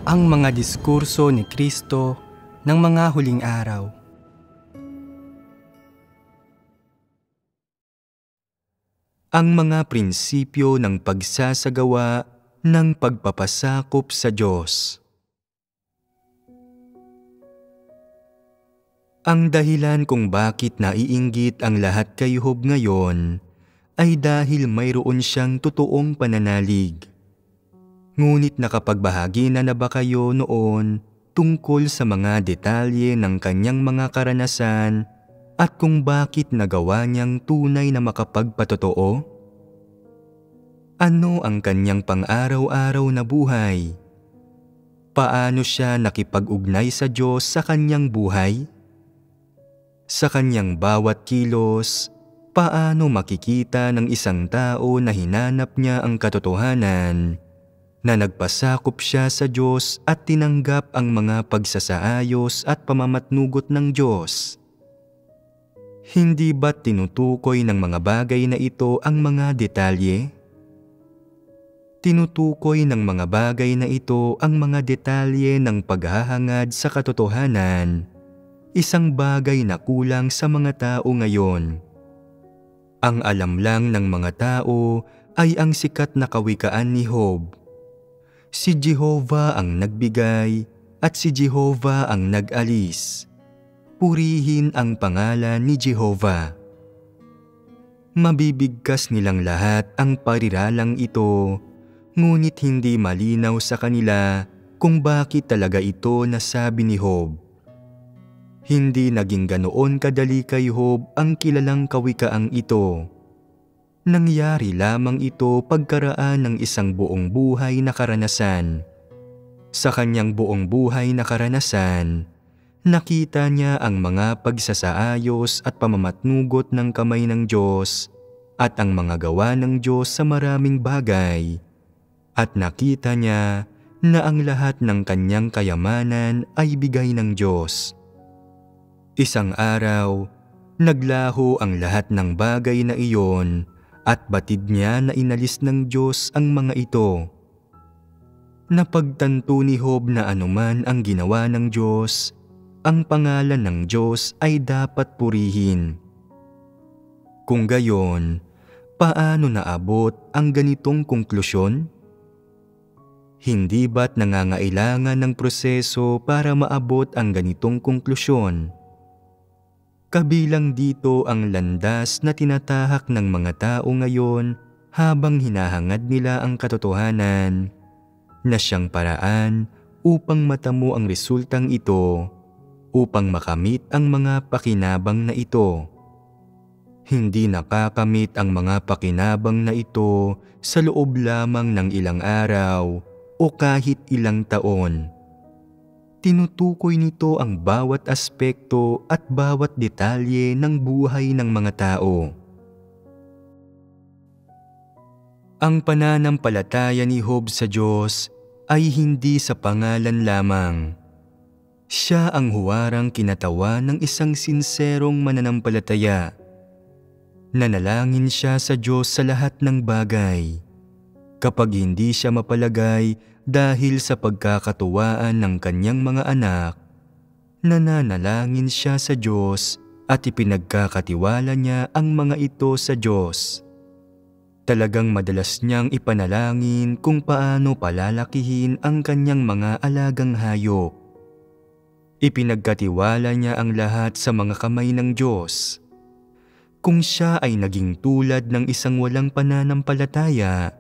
Ang mga diskurso ni Kristo ng mga huling araw. Ang mga prinsipyo ng pagsasagawa ng pagpapasakop sa Diyos. Ang dahilan kung bakit naiinggit ang lahat kay Job ngayon ay dahil mayroon siyang totoong pananalig. Ngunit nakapagbahagi na ba kayo noon tungkol sa mga detalye ng kanyang mga karanasan at kung bakit nagawa niyang tunay na makapagpatotoo? Ano ang kanyang pang-araw-araw na buhay? Paano siya nakipag-ugnay sa Diyos sa kanyang buhay? Sa kanyang bawat kilos, paano makikita ng isang tao na hinanap niya ang katotohanan, na nagpasakop siya sa Diyos at tinanggap ang mga pagsasaayos at pamamatnugot ng Diyos? Hindi ba't tinutukoy ng mga bagay na ito ang mga detalye? Tinutukoy ng mga bagay na ito ang mga detalye ng paghahangad sa katotohanan, isang bagay na kulang sa mga tao ngayon. Ang alam lang ng mga tao ay ang sikat na kawikaan ni Job. Si Jehovah ang nagbigay at si Jehovah ang nag-alis. Purihin ang pangalan ni Jehovah. Mabibigkas nilang lahat ang pariralang ito, ngunit hindi malinaw sa kanila kung bakit talaga ito nasabi ni Job. Hindi naging ganoon kadali kay Job ang kilalang kawikaang ito. Nangyari lamang ito pagkaraan ng isang buong buhay na karanasan. Sa kanyang buong buhay na karanasan, nakita niya ang mga pagsasaayos at pamamatnugot ng kamay ng Diyos at ang mga gawa ng Diyos sa maraming bagay. At nakita niya na ang lahat ng kanyang kayamanan ay bigay ng Diyos. Isang araw, naglaho ang lahat ng bagay na iyon at batid niya na inalis ng Diyos ang mga ito. Napagtanto ni Job na anuman ang ginawa ng Diyos, ang pangalan ng Diyos ay dapat purihin. Kung gayon, paano naabot ang ganitong konklusyon? Hindi ba't nangangailangan ng proseso para maabot ang ganitong konklusyon? Kabilang dito ang landas na tinatahak ng mga tao ngayon habang hinahangad nila ang katotohanan, na siyang paraan upang matamo ang resultang ito, upang makamit ang mga pakinabang na ito. Hindi nakakamit ang mga pakinabang na ito sa loob lamang ng ilang araw o kahit ilang taon. Tinutukoy nito ang bawat aspekto at bawat detalye ng buhay ng mga tao. Ang pananampalataya ni Job sa Diyos ay hindi sa pangalan lamang. Siya ang huwarang kinatawa ng isang sinserong mananampalataya. Nanalangin siya sa Diyos sa lahat ng bagay. Kapag hindi siya mapalagay dahil sa pagkakatuwaan ng kanyang mga anak, nananalangin siya sa Diyos at ipinagkakatiwala niya ang mga ito sa Diyos. Talagang madalas niyang ipanalangin kung paano palalakihin ang kanyang mga alagang hayop. Ipinagkatiwala niya ang lahat sa mga kamay ng Diyos. Kung siya ay naging tulad ng isang walang pananampalataya,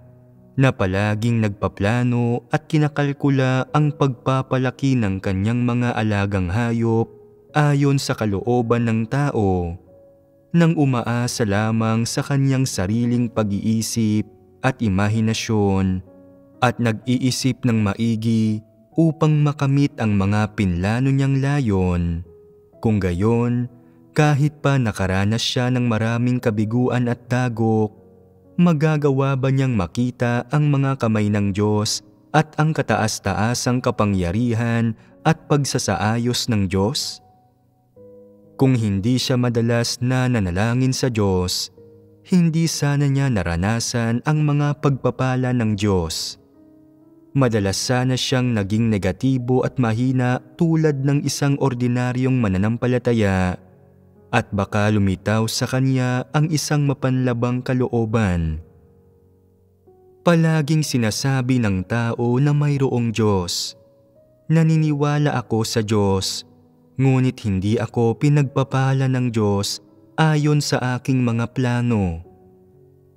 na palaging nagpaplano at kinakalkula ang pagpapalaki ng kanyang mga alagang hayop ayon sa kalooban ng tao, nang umaasa lamang sa kanyang sariling pag-iisip at imahinasyon at nag-iisip ng maigi upang makamit ang mga pinlano niyang layon. Kung gayon, kahit pa nakaranas siya ng maraming kabiguan at dagok, magagawa ba niyang makita ang mga kamay ng Diyos at ang kataas-taasang kapangyarihan at pagsasaayos ng Diyos? Kung hindi siya madalas na nanalangin sa Diyos, hindi sana niya naranasan ang mga pagpapala ng Diyos. Madalas sana siyang naging negatibo at mahina tulad ng isang ordinaryong mananampalataya at baka lumitaw sa kanya ang isang mapanlabang kalooban. Palaging sinasabi ng tao na mayroong Diyos. Naniniwala ako sa Diyos, ngunit hindi ako pinagpapala ng Diyos ayon sa aking mga plano.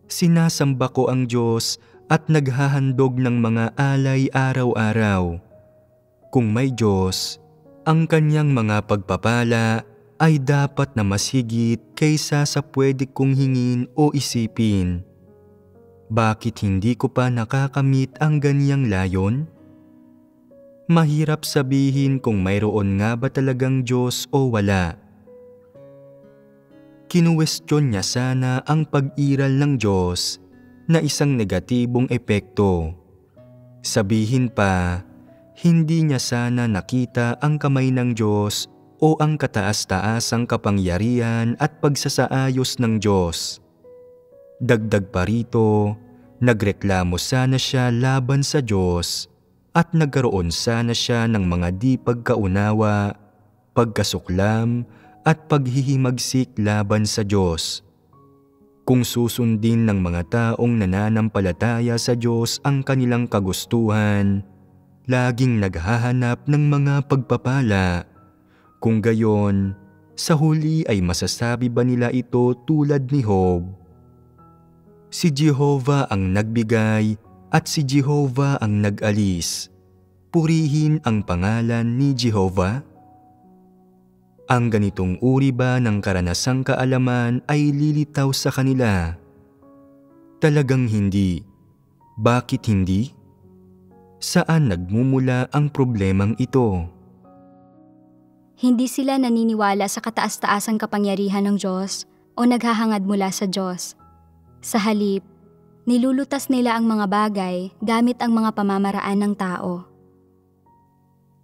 Sinasamba ko ang Diyos at naghahandog ng mga alay araw-araw. Kung may Diyos, ang kanyang mga pagpapala ay dapat na mas higit kaysa sa pwede kong hingin o isipin. Bakit hindi ko pa nakakamit ang ganyang layon? Mahirap sabihin kung mayroon nga ba talagang Diyos o wala. Kinuwestiyon niya sana ang pag-iral ng Diyos na isang negatibong epekto. Sabihin pa, hindi niya sana nakita ang kamay ng Diyos o ang kataas-taasang kapangyarihan at pagsasaayos ng Diyos. Dagdag pa rito, nagreklamo sana siya laban sa Diyos at nagkaroon sana siya ng mga di pagkaunawa, pagkasuklam at paghihimagsik laban sa Diyos. Kung susundin ng mga taong nananampalataya sa Diyos ang kanilang kagustuhan, laging naghahanap ng mga pagpapala. Kung gayon, sa huli ay masasabi ba nila ito tulad ni Job? Si Jehovah ang nagbigay at si Jehovah ang nag-alis. Purihin ang pangalan ni Jehovah. Ang ganitong uri ba ng karanasang kaalaman ay lilitaw sa kanila? Talagang hindi. Bakit hindi? Saan nagmumula ang problemang ito? Hindi sila naniniwala sa kataas-taasang kapangyarihan ng Diyos o naghahangad mula sa Diyos. Sa halip, nilulutas nila ang mga bagay gamit ang mga pamamaraan ng tao.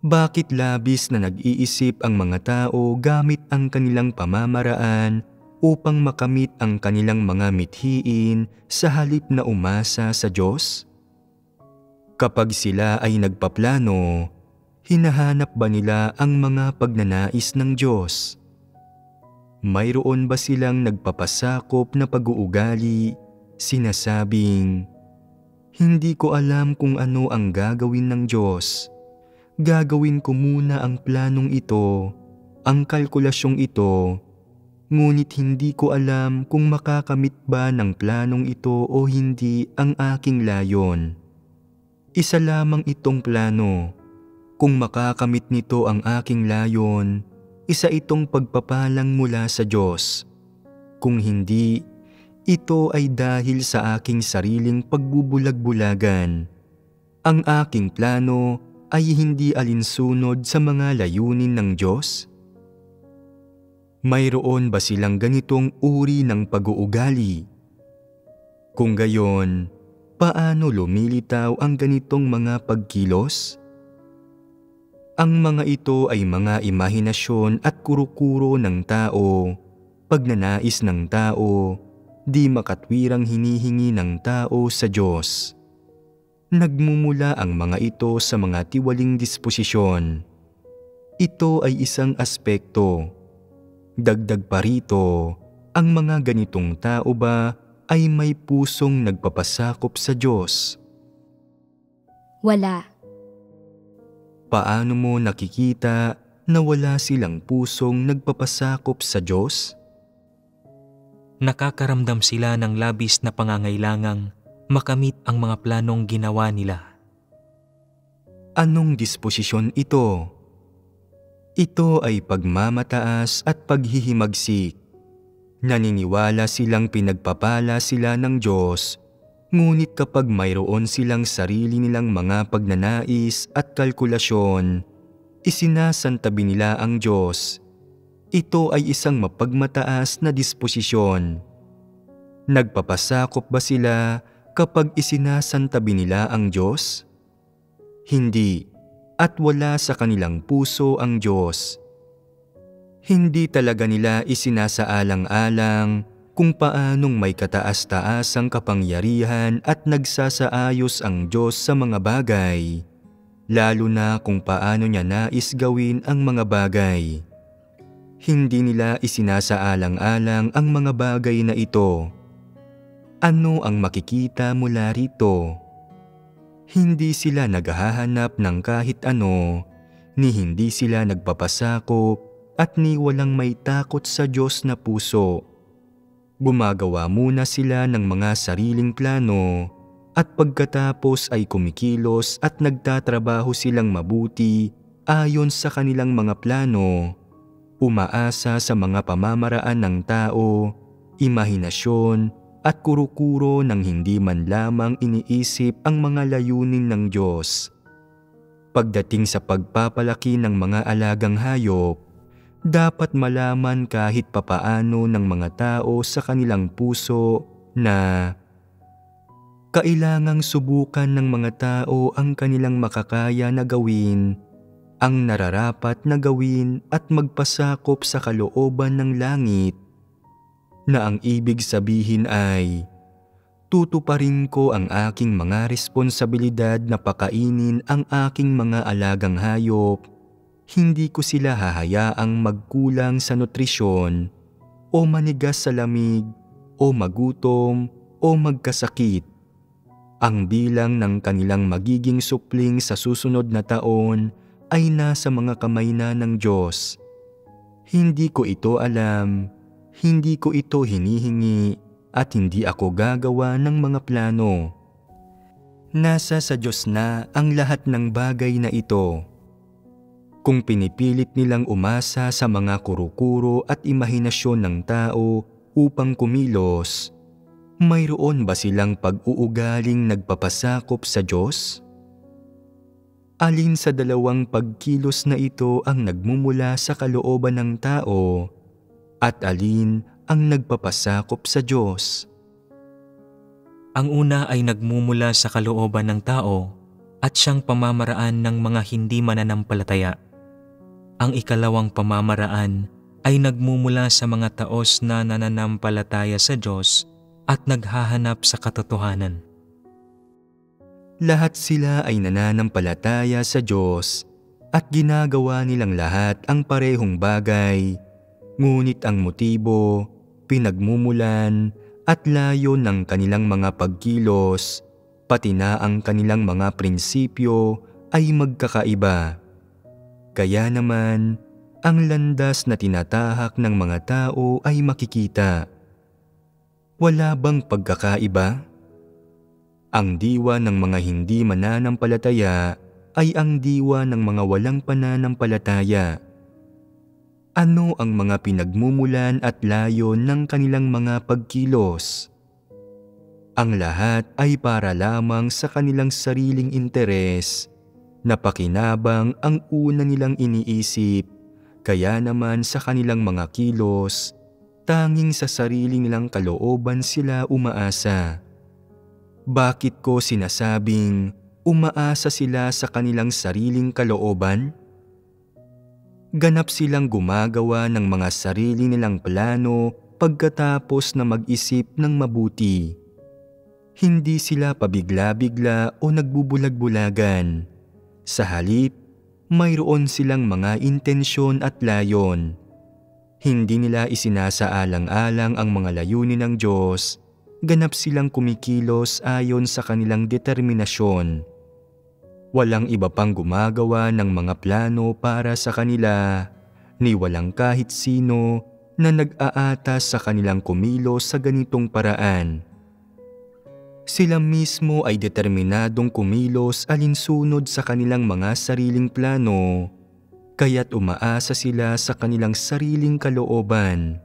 Bakit labis na nag-iisip ang mga tao gamit ang kanilang pamamaraan upang makamit ang kanilang mga mithiin sa halip na umasa sa Diyos? Kapag sila ay nagpaplano, hinahanap ba nila ang mga pagnanais ng Diyos? Mayroon ba silang nagpapasakop na pag-uugali, sinasabing, "Hindi ko alam kung ano ang gagawin ng Diyos. Gagawin ko muna ang planong ito, ang kalkulasyong ito, ngunit hindi ko alam kung makakamit ba ng planong ito o hindi ang aking layon. Isa lamang itong plano. Kung makakamit nito ang aking layon, isa itong pagpapalang mula sa Diyos. Kung hindi, ito ay dahil sa aking sariling pagbubulag-bulagan. Ang aking plano ay hindi alinsunod sa mga layunin ng Diyos? Mayroon ba silang ganitong uri ng pag-uugali? Kung gayon, paano lumilitaw ang ganitong mga pagkilos? Ang mga ito ay mga imahinasyon at kuro-kuro ng tao, pagnanais ng tao, di makatwirang hinihingi ng tao sa Diyos. Nagmumula ang mga ito sa mga tiwaling disposisyon. Ito ay isang aspekto. Dagdag pa rito, ang mga ganitong tao ba ay may pusong nagpapasakop sa Diyos? Wala. Paano mo nakikita na wala silang pusong nagpapasakop sa Diyos? Nakakaramdam sila ng labis na pangangailangang makamit ang mga planong ginawa nila. Anong disposisyon ito? Ito ay pagmamataas at paghihimagsik. Naniniwala silang pinagpapala sila ng Diyos, ngunit kapag mayroon silang sarili nilang mga pagnanais at kalkulasyon, isinasantabi nila ang Diyos. Ito ay isang mapagmataas na disposisyon. Nagpapasakop ba sila kapag isinasantabi nila ang Diyos? Hindi, at wala sa kanilang puso ang Diyos. Hindi talaga nila isinasaalang-alang kung paanong may kataas-taasang kapangyarihan at nagsasaayos ang Diyos sa mga bagay, lalo na kung paano niya nais gawin ang mga bagay. Hindi nila isinasaalang-alang ang mga bagay na ito. Ano ang makikita mula rito? Hindi sila naghahanap ng kahit ano, ni hindi sila nagpapasakop at ni walang may takot sa Diyos na puso. Gumagawa muna sila ng mga sariling plano at pagkatapos ay kumikilos at nagtatrabaho silang mabuti ayon sa kanilang mga plano, umaasa sa mga pamamaraan ng tao, imahinasyon at kuro-kuro ng hindi man lamang iniisip ang mga layunin ng Diyos. Pagdating sa pagpapalaki ng mga alagang hayop, dapat malaman kahit papaano ng mga tao sa kanilang puso na kailangang subukan ng mga tao ang kanilang makakaya na gawin, ang nararapat na gawin at magpasakop sa kalooban ng langit, na ang ibig sabihin ay tutuparin ko ang aking mga responsibilidad na pakainin ang aking mga alagang hayop. Hindi ko sila hahayaang magkulang sa nutrisyon o manigas sa lamig o magutom o magkasakit. Ang bilang ng kanilang magiging supling sa susunod na taon ay nasa mga kamay na ng Diyos. Hindi ko ito alam, hindi ko ito hinihingi at hindi ako gagawa ng mga plano. Nasa sa Diyos na ang lahat ng bagay na ito. Kung pinipilit nilang umasa sa mga kuro-kuro at imahinasyon ng tao upang kumilos, mayroon ba silang pag-uugaling nagpapasakop sa Diyos? Alin sa dalawang pagkilos na ito ang nagmumula sa kalooban ng tao at alin ang nagpapasakop sa Diyos? Ang una ay nagmumula sa kalooban ng tao at siyang pamamaraan ng mga hindi mananampalataya. Ang ikalawang pamamaraan ay nagmumula sa mga taos na nananampalataya sa Diyos at naghahanap sa katotohanan. Lahat sila ay nananampalataya sa Diyos at ginagawa nilang lahat ang parehong bagay, ngunit ang motibo, pinagmumulan at layo ng kanilang mga pagkilos, pati na ang kanilang mga prinsipyo ay magkakaiba. Kaya naman, ang landas na tinatahak ng mga tao ay makikita. Wala bang pagkakaiba? Ang diwa ng mga hindi mananampalataya ay ang diwa ng mga walang pananampalataya. Ano ang mga pinagmumulan at layo ng kanilang mga pagkilos? Ang lahat ay para lamang sa kanilang sariling interes, na pakinabang ang una nilang iniisip, kaya naman sa kanilang mga kilos, tanging sa sarili nilang kalooban sila umaasa. Bakit ko sinasabing umaasa sila sa kanilang sariling kalooban? Ganap silang gumagawa ng mga sarili nilang plano pagkatapos na mag-isip ng mabuti. Hindi sila pabigla-bigla o nagbubulag-bulagan. Sa halip, mayroon silang mga intensyon at layon. Hindi nila isinasaalang-alang ang mga layunin ng Diyos, ganap silang kumikilos ayon sa kanilang determinasyon. Walang iba pang gumagawa ng mga plano para sa kanila, ni walang kahit sino na nag-aatas sa kanilang kumilos sa ganitong paraan. Sila mismo ay determinadong kumilos alinsunod sa kanilang mga sariling plano, kaya't umaasa sila sa kanilang sariling kalooban.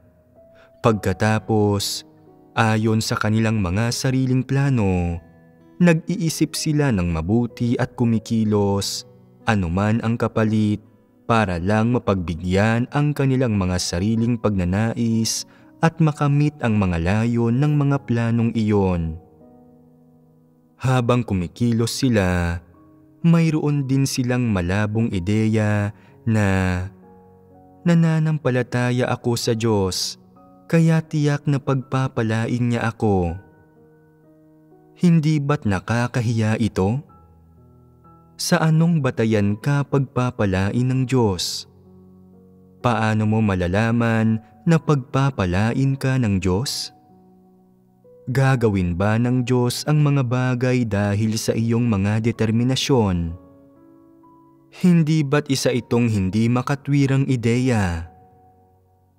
Pagkatapos, ayon sa kanilang mga sariling plano, nag-iisip sila ng mabuti at kumikilos, anuman ang kapalit, para lang mapagbigyan ang kanilang mga sariling pagnanais at makamit ang mga layon ng mga planong iyon. Habang kumikilos sila, mayroon din silang malabong ideya na nananampalataya ako sa Diyos, kaya tiyak na pagpapalain niya ako. Hindi ba't nakakahiya ito? Sa anong batayan ka pagpapalain ng Diyos? Paano mo malalaman na pagpapalain ka ng Diyos? Gagawin ba ng Diyos ang mga bagay dahil sa iyong mga determinasyon? Hindi ba't isa itong hindi makatwirang ideya?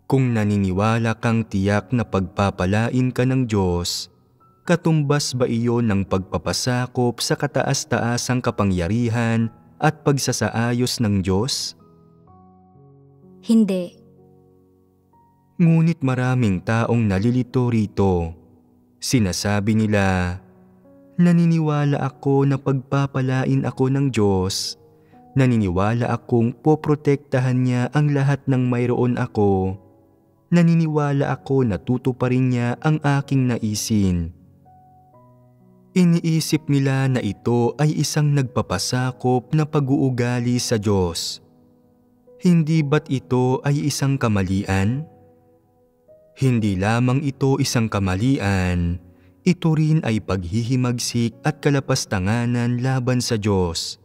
Kung naniniwala kang tiyak na pagpapalain ka ng Diyos, katumbas ba iyon ng pagpapasakop sa kataas-taasang kapangyarihan at pagsasaayos ng Diyos? Hindi. Ngunit maraming taong nalilito rito. Sinasabi nila, naniniwala ako na pagpapalain ako ng Diyos. Naniniwala akong poprotektahan niya ang lahat ng mayroon ako. Naniniwala ako na tutuparin niya ang aking naisin. Iniisip nila na ito ay isang nagpapasakop na pag-uugali sa Diyos. Hindi ba't ito ay isang kamalian? Hindi lamang ito isang kamalian, ito rin ay paghihimagsik at kalapastanganan laban sa Diyos.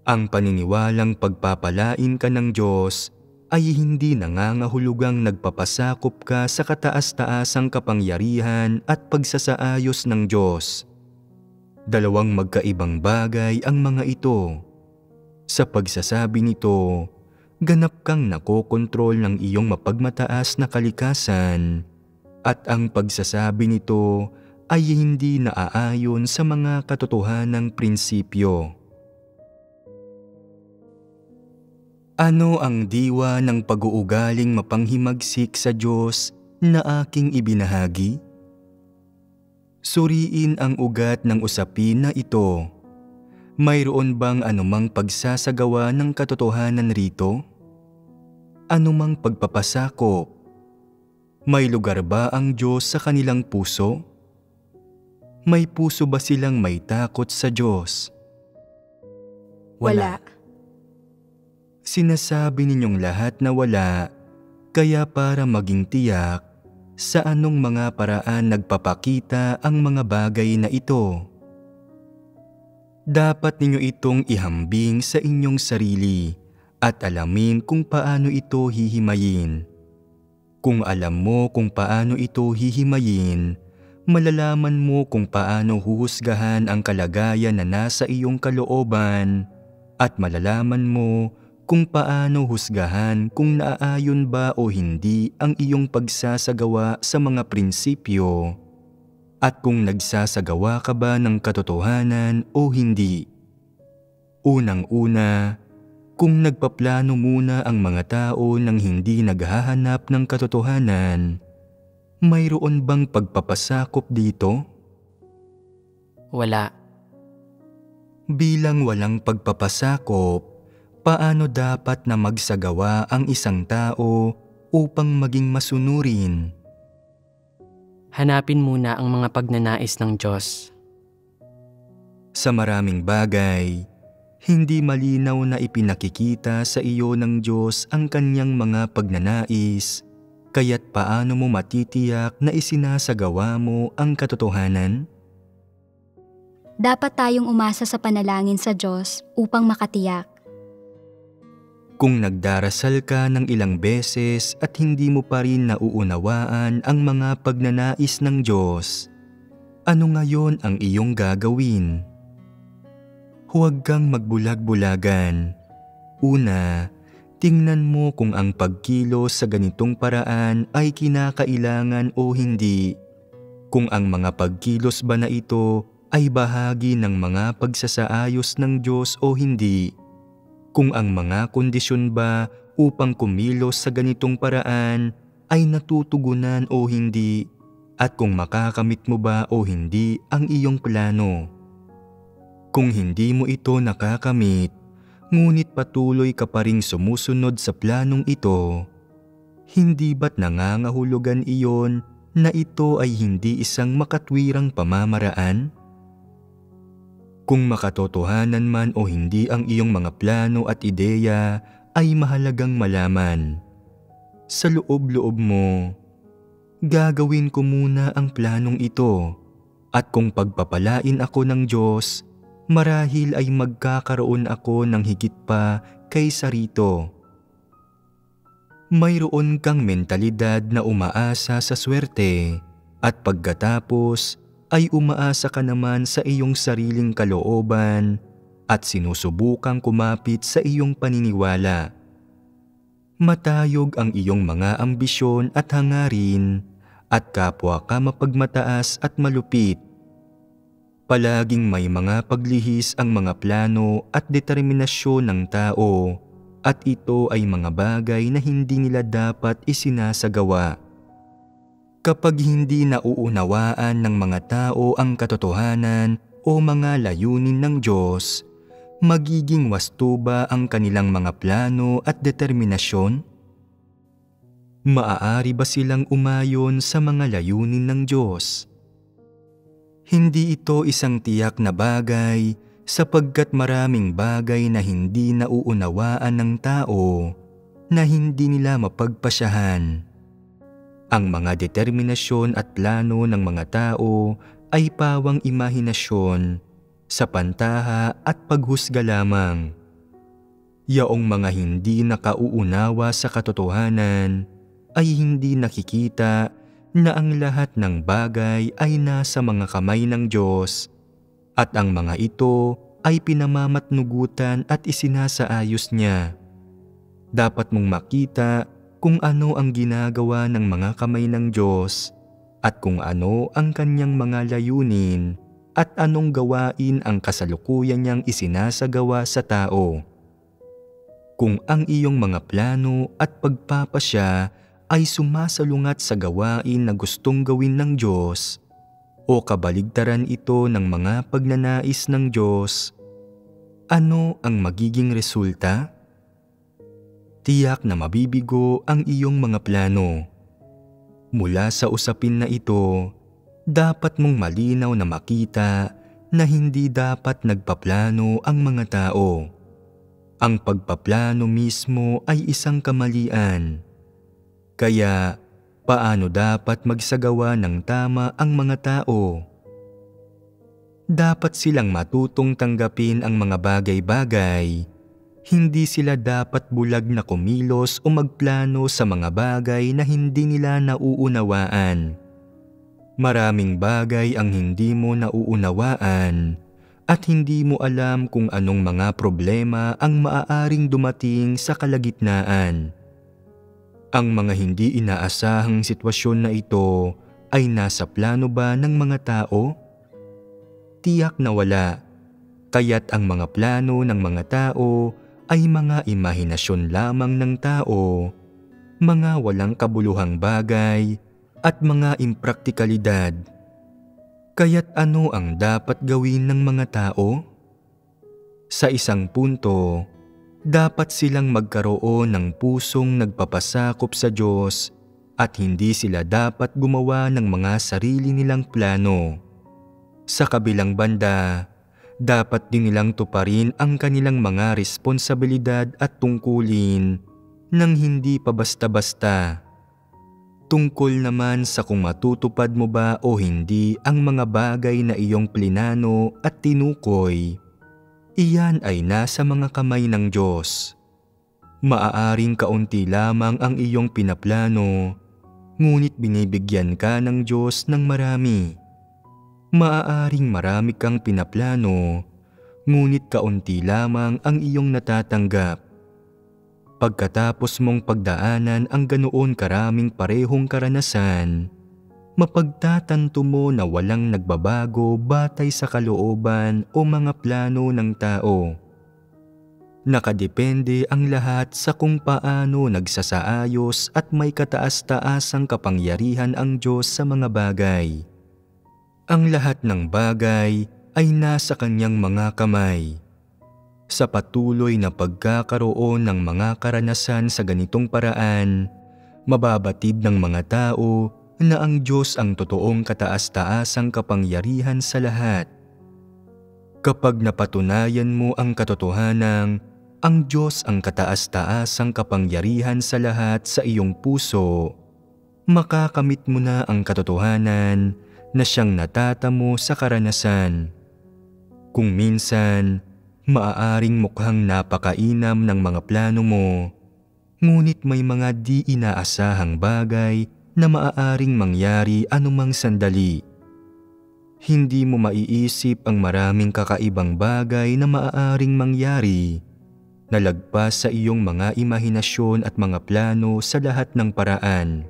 Ang paniniwalang pagpapalain ka ng Diyos ay hindi nangangahulugang nagpapasakop ka sa kataas-taasang kapangyarihan at pagsasaayos ng Diyos. Dalawang magkaibang bagay ang mga ito. Sa pagsasabi nito, ganap kang nakokontrol ng iyong mapagmataas na kalikasan, at ang pagsasabi nito ay hindi naaayon sa mga katotohanang prinsipyo. Ano ang diwa ng pag-uugaling mapanghimagsik sa Diyos na aking ibinahagi? Suriin ang ugat ng usapin na ito. Mayroon bang anumang pagsasagawa ng katotohanan rito? Anumang pagpapasakop? May lugar ba ang Diyos sa kanilang puso? May puso ba silang may takot sa Diyos? Wala. Sinasabi ninyong lahat na wala, kaya para maging tiyak, sa anong mga paraan nagpapakita ang mga bagay na ito? Dapat ninyo itong ihambing sa inyong sarili at alamin kung paano ito hihimayin. Kung alam mo kung paano ito hihimayin, malalaman mo kung paano huhusgahan ang kalagayan na nasa iyong kalooban at malalaman mo kung paano husgahan kung naaayon ba o hindi ang iyong pagsasagawa sa mga prinsipyo at kung nagsasagawa ka ba ng katotohanan o hindi. Unang-una, kung nagpaplano muna ang mga tao nang hindi naghahanap ng katotohanan, mayroon bang pagpapasakop dito? Wala. Bilang walang pagpapasakop, paano dapat na magsagawa ang isang tao upang maging masunurin? Hanapin muna ang mga pagnanais ng Diyos. Sa maraming bagay, hindi malinaw na ipinakikita sa iyo ng Diyos ang kanyang mga pagnanais, kaya't paano mo matitiyak na isinasagawa mo ang katotohanan? Dapat tayong umasa sa panalangin sa Diyos upang makatiyak. Kung nagdarasal ka ng ilang beses at hindi mo pa rin nauunawaan ang mga pagnanais ng Diyos, ano ngayon ang iyong gagawin? Huwag kang magbulag-bulagan. Una, tingnan mo kung ang pagkilos sa ganitong paraan ay kinakailangan o hindi. Kung ang mga pagkilos ba na ito ay bahagi ng mga pagsasaayos ng Diyos o hindi. Kung ang mga kondisyon ba upang kumilos sa ganitong paraan ay natutugunan o hindi, at kung makakamit mo ba o hindi ang iyong plano. Kung hindi mo ito nakakamit, ngunit patuloy ka pa ring sumusunod sa planong ito, hindi ba't nangangahulugan iyon na ito ay hindi isang makatwirang pamamaraan? Kung makatotohanan man o hindi ang iyong mga plano at ideya, ay mahalagang malaman. Sa loob-loob mo, gagawin ko muna ang planong ito at kung pagpapalain ako ng Diyos, marahil ay magkakaroon ako ng higit pa kaysa rito. Mayroon kang mentalidad na umaasa sa swerte at pagkatapos ay umaasa ka naman sa iyong sariling kalooban at sinusubukang kumapit sa iyong paniniwala. Matayog ang iyong mga ambisyon at hangarin at kapwa ka mapagmataas at malupit. Palaging may mga paglihis ang mga plano at determinasyon ng tao at ito ay mga bagay na hindi nila dapat isinasagawa. Kapag hindi nauunawaan ng mga tao ang katotohanan o mga layunin ng Diyos, magiging wasto ba ang kanilang mga plano at determinasyon? Maaari ba silang umayon sa mga layunin ng Diyos? Hindi ito isang tiyak na bagay sapagkat maraming bagay na hindi nauunawaan ng tao na hindi nila mapagpasyahan. Ang mga determinasyon at plano ng mga tao ay pawang imahinasyon, sa pantaha at paghusga lamang. Yaong mga hindi nakauunawa sa katotohanan ay hindi nakikita na ang lahat ng bagay ay nasa mga kamay ng Diyos at ang mga ito ay pinamamatnugutan at isinasaayos niya. Dapat mong makita kung ano ang ginagawa ng mga kamay ng Diyos at kung ano ang kanyang mga layunin at anong gawain ang kasalukuyan niyang isinasagawa sa tao. Kung ang iyong mga plano at pagpapasya ay sumasalungat sa gawain na gustong gawin ng Diyos o kabaligtaran ito ng mga pagnanais ng Diyos, ano ang magiging resulta? Tiyak na mabibigo ang iyong mga plano. Mula sa usapin na ito, dapat mong malinaw na makita na hindi dapat nagpaplano ang mga tao. Ang pagpaplano mismo ay isang kamalian. Kaya, paano dapat magsagawa ng tama ang mga tao? Dapat silang matutong tanggapin ang mga bagay-bagay. Hindi sila dapat bulag na kumilos o magplano sa mga bagay na hindi nila nauunawaan. Maraming bagay ang hindi mo nauunawaan at hindi mo alam kung anong mga problema ang maaaring dumating sa kalagitnaan. Ang mga hindi inaasahang sitwasyon na ito ay nasa plano ba ng mga tao? Tiyak na wala, kaya't ang mga plano ng mga tao ay mga imahinasyon lamang ng tao, mga walang kabuluhang bagay at mga impraktikalidad. Kaya't ano ang dapat gawin ng mga tao? Sa isang punto, dapat silang magkaroon ng pusong nagpapasakop sa Diyos at hindi sila dapat gumawa ng mga sarili nilang plano. Sa kabilang banda, dapat din nilang tuparin ang kanilang mga responsibilidad at tungkulin nang hindi pa basta-basta. Tungkol naman sa kung matutupad mo ba o hindi ang mga bagay na iyong plinano at tinukoy, iyan ay nasa mga kamay ng Diyos. Maaaring kaunti lamang ang iyong pinaplano, ngunit binibigyan ka ng Diyos ng marami. Maaaring marami kang pinaplano, ngunit kaunti lamang ang iyong natatanggap. Pagkatapos mong pagdaanan ang ganoon karaming parehong karanasan, mapagtatanto mo na walang nagbabago batay sa kalooban o mga plano ng tao. Nakadepende ang lahat sa kung paano nagsasaayos at may kataas-taasang kapangyarihan ang Diyos sa mga bagay. Ang lahat ng bagay ay nasa kanyang mga kamay. Sa patuloy na pagkakaroon ng mga karanasan sa ganitong paraan, mababatid ng mga tao na ang Diyos ang totoong kataas-taasang kapangyarihan sa lahat. Kapag napatunayan mo ang katotohanang ang Diyos ang kataas-taasang kapangyarihan sa lahat sa iyong puso, Makakamit mo na ang katotohanan na siyang natatamo sa karanasan. Kung minsan, maaaring mukhang napakainam ng mga plano mo, ngunit may mga di inaasahang bagay na maaaring mangyari anumang sandali. Hindi mo maiisip ang maraming kakaibang bagay na maaaring mangyari na lagpas sa iyong mga imahinasyon at mga plano sa lahat ng paraan.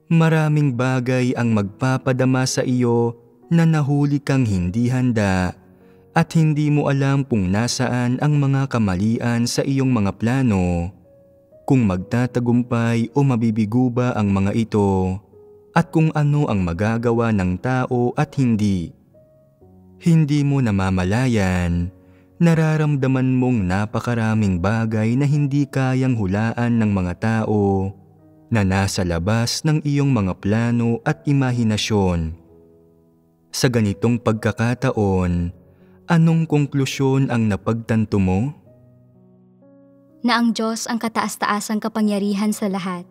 Maraming bagay ang magpapadama sa iyo na nahuli kang hindi handa at hindi mo alam kung nasaan ang mga kamalian sa iyong mga plano, kung magtatagumpay o mabibigo ba ang mga ito, at kung ano ang magagawa ng tao at hindi. Hindi mo namamalayan, nararamdaman mong napakaraming bagay na hindi kayang hulaan ng mga tao na nasa labas ng iyong mga plano at imahinasyon. Sa ganitong pagkakataon, anong konklusyon ang napagtanto mo? Na ang Diyos ang kataas-taasang kapangyarihan sa lahat.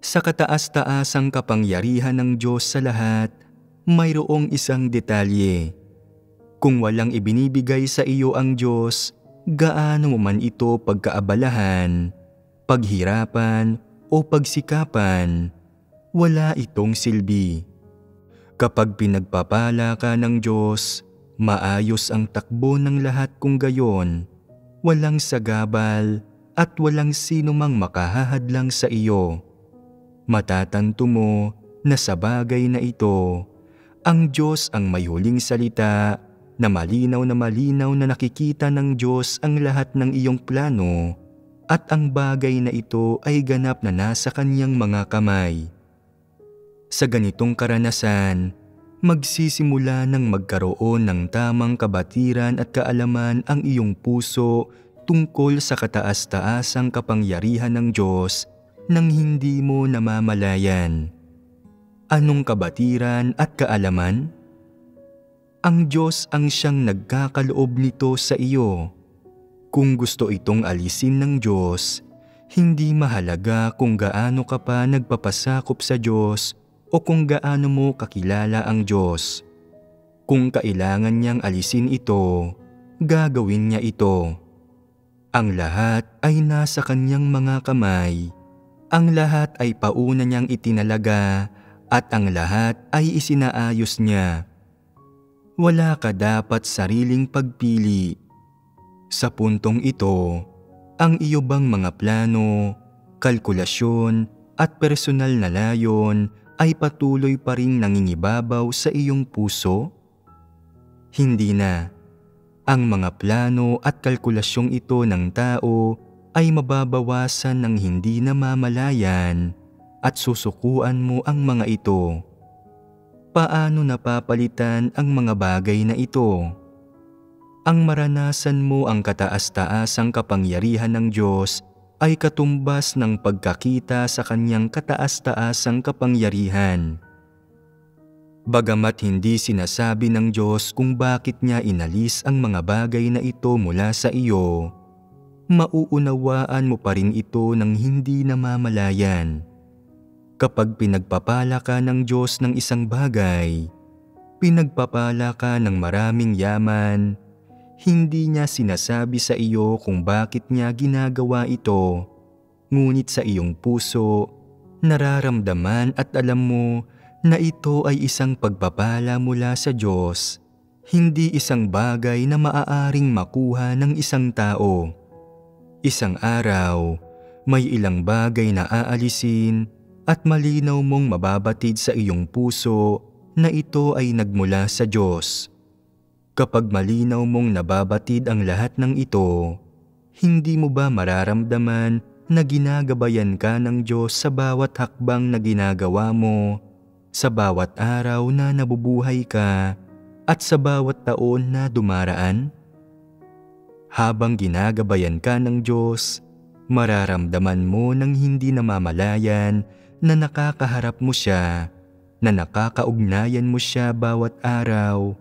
Sa kataas-taasang kapangyarihan ng Diyos sa lahat, mayroong isang detalye. Kung walang ibinibigay sa iyo ang Diyos, gaano mo man ito pagkaabalahan, paghirapan o pagsikapan, wala itong silbi. Kapag pinagpapala ka ng Diyos, maayos ang takbo ng lahat kung gayon, walang sagabal at walang sino mang makahahadlang sa iyo. Matatanto mo na sa bagay na ito, ang Diyos ang may huling salita na malinaw na nakikita ng Diyos ang lahat ng iyong plano at ang bagay na ito ay ganap na nasa kanyang mga kamay. Sa ganitong karanasan, magsisimula ng magkaroon ng tamang kabatiran at kaalaman ang iyong puso tungkol sa kataas-taasang kapangyarihan ng Diyos nang hindi mo namamalayan. Anong kabatiran at kaalaman? Ang Diyos ang siyang nagkakaloob nito sa iyo. Kung gusto itong alisin ng Diyos, hindi mahalaga kung gaano ka pa nagpapasakop sa Diyos o kung gaano mo kakilala ang Diyos. Kung kailangan niyang alisin ito, gagawin niya ito. Ang lahat ay nasa kanyang mga kamay. Ang lahat ay pauna niyang itinalaga at ang lahat ay isinaayos niya. Wala ka dapat sariling pagpili. Sa puntong ito, ang iyo bang mga plano, kalkulasyon at personal na layon ay patuloy pa ring nangingibabaw sa iyong puso? Hindi na. Ang mga plano at kalkulasyong ito ng tao ay mababawasan ng hindi namamalayan at susukuan mo ang mga ito. Paano napapalitan ang mga bagay na ito? Ang maranasan mo ang kataas-taasang kapangyarihan ng Diyos ay katumbas ng pagkakita sa kanyang kataas-taasang kapangyarihan. Bagamat hindi sinasabi ng Diyos kung bakit niya inalis ang mga bagay na ito mula sa iyo, mauunawaan mo pa rin ito ng hindi namamalayan. Kapag pinagpapala ka ng Diyos ng isang bagay, pinagpapala ka ng maraming yaman, hindi niya sinasabi sa iyo kung bakit niya ginagawa ito, ngunit sa iyong puso, nararamdaman at alam mo na ito ay isang pagpapala mula sa Diyos, hindi isang bagay na maaaring makuha ng isang tao. Isang araw, may ilang bagay na aalisin at malinaw mong mababatid sa iyong puso na ito ay nagmula sa Diyos. Kapag malinaw mong nababatid ang lahat ng ito, hindi mo ba mararamdaman na ginagabayan ka ng Diyos sa bawat hakbang na ginagawa mo, sa bawat araw na nabubuhay ka, at sa bawat taon na dumaraan? Habang ginagabayan ka ng Diyos, mararamdaman mo ng hindi namamalayan na nakakaharap mo siya, na nakakaugnayan mo siya bawat araw,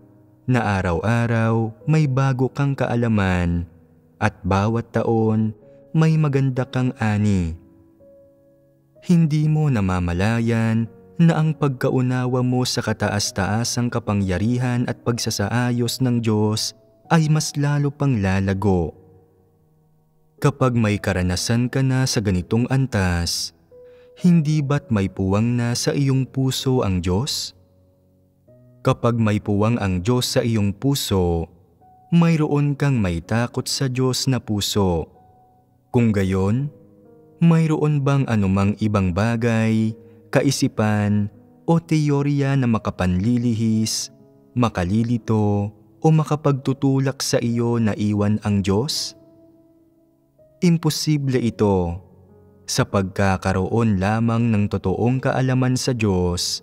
na araw-araw may bago kang kaalaman, at bawat taon may maganda kang ani. Hindi mo namamalayan na ang pagkaunawa mo sa kataas-taasang kapangyarihan at pagsasaayos ng Diyos ay mas lalo pang lalago. Kapag may karanasan ka na sa ganitong antas, hindi ba't may puwang na sa iyong puso ang Diyos? Kapag may puwang ang Diyos sa iyong puso, mayroon kang may takot sa Diyos na puso. Kung gayon, mayroon bang anumang ibang bagay, kaisipan o teorya na makapanlilihis, makalilito o makapagtutulak sa iyo na iwan ang Diyos? Imposible ito sa pagkakaroon lamang ng totoong kaalaman sa Diyos.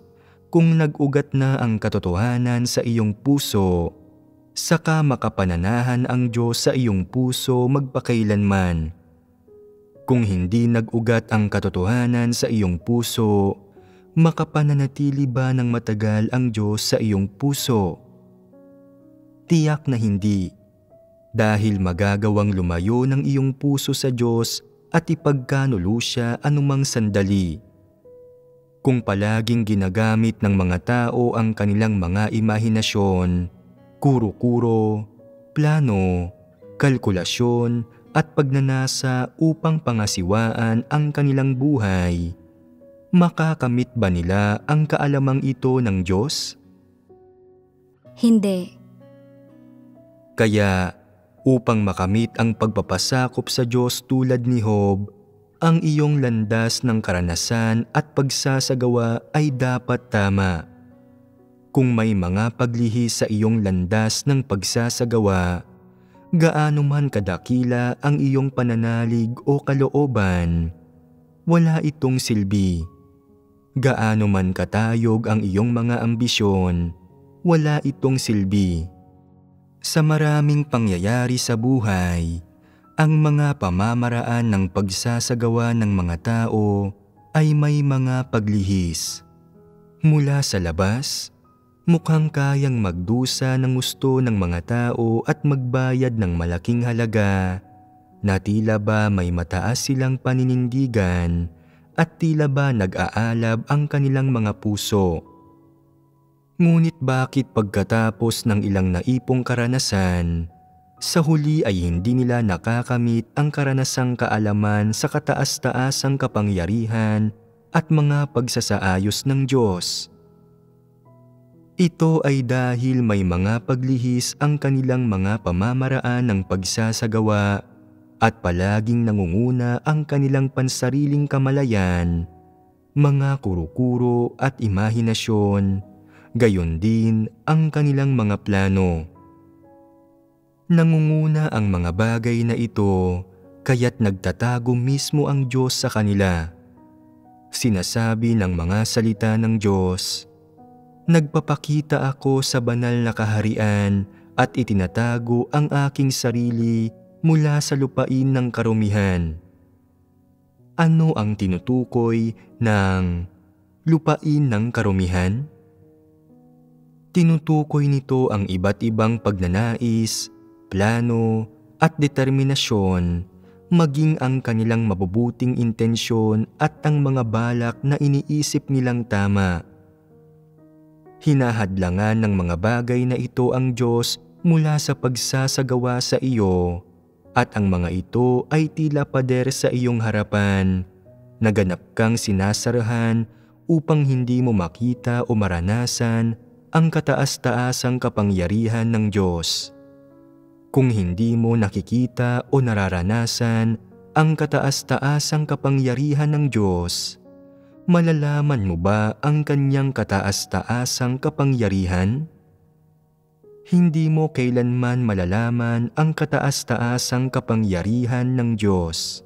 Kung nag-ugat na ang katotohanan sa iyong puso, saka makapananahan ang Diyos sa iyong puso magpakailanman. Kung hindi nag-ugat ang katotohanan sa iyong puso, makapananatili ba ng matagal ang Diyos sa iyong puso? Tiyak na hindi, dahil magagawang lumayo ng iyong puso sa Diyos at ipagkanulo siya anumang sandali. Kung palaging ginagamit ng mga tao ang kanilang mga imahinasyon, kuro-kuro, plano, kalkulasyon at pagnanasa upang pangasiwaan ang kanilang buhay, makakamit ba nila ang kaalamang ito ng Diyos? Hindi. Kaya upang makamit ang pagpapasakop sa Diyos tulad ni Job, ang iyong landas ng karanasan at pagsasagawa ay dapat tama. Kung may mga paglihis sa iyong landas ng pagsasagawa, gaano man kadakila ang iyong pananalig o kalooban, wala itong silbi. Gaano man katayog ang iyong mga ambisyon, wala itong silbi. Sa maraming pangyayari sa buhay, ang mga pamamaraan ng pagsasagawa ng mga tao ay may mga paglihis. Mula sa labas, mukhang kayang magdusa ng gusto ng mga tao at magbayad ng malaking halaga na tila ba may mataas silang paninindigan at tila ba nag-aalab ang kanilang mga puso. Ngunit bakit pagkatapos ng ilang naipong karanasan, sa huli ay hindi nila nakakamit ang karanasang kaalaman sa kataas-taasang kapangyarihan at mga pagsasaayos ng Diyos? Ito ay dahil may mga paglihis ang kanilang mga pamamaraan ng pagsasagawa at palaging nangunguna ang kanilang pansariling kamalayan, mga kuro-kuro at imahinasyon, gayon din ang kanilang mga plano. Nangunguna ang mga bagay na ito, kaya't nagtatago mismo ang Diyos sa kanila. Sinasabi ng mga salita ng Diyos, "Nagpapakita ako sa banal na kaharian at itinatago ang aking sarili mula sa lupain ng karumihan." Ano ang tinutukoy ng lupain ng karumihan? Tinutukoy nito ang iba't ibang pagnanais, plano at determinasyon, maging ang kanilang mabubuting intensyon at ang mga balak na iniisip nilang tama. Hinahadlangan ng mga bagay na ito ang Diyos mula sa pagsasagawa sa iyo, at ang mga ito ay tila pader sa iyong harapan, naganap kang sinasarahan upang hindi mo makita o maranasan ang kataas-taasang kapangyarihan ng Diyos. Kung hindi mo nakikita o nararanasan ang kataas-taasang kapangyarihan ng Diyos, malalaman mo ba ang kanyang kataas-taasang kapangyarihan? Hindi mo kailanman malalaman ang kataas-taasang kapangyarihan ng Diyos.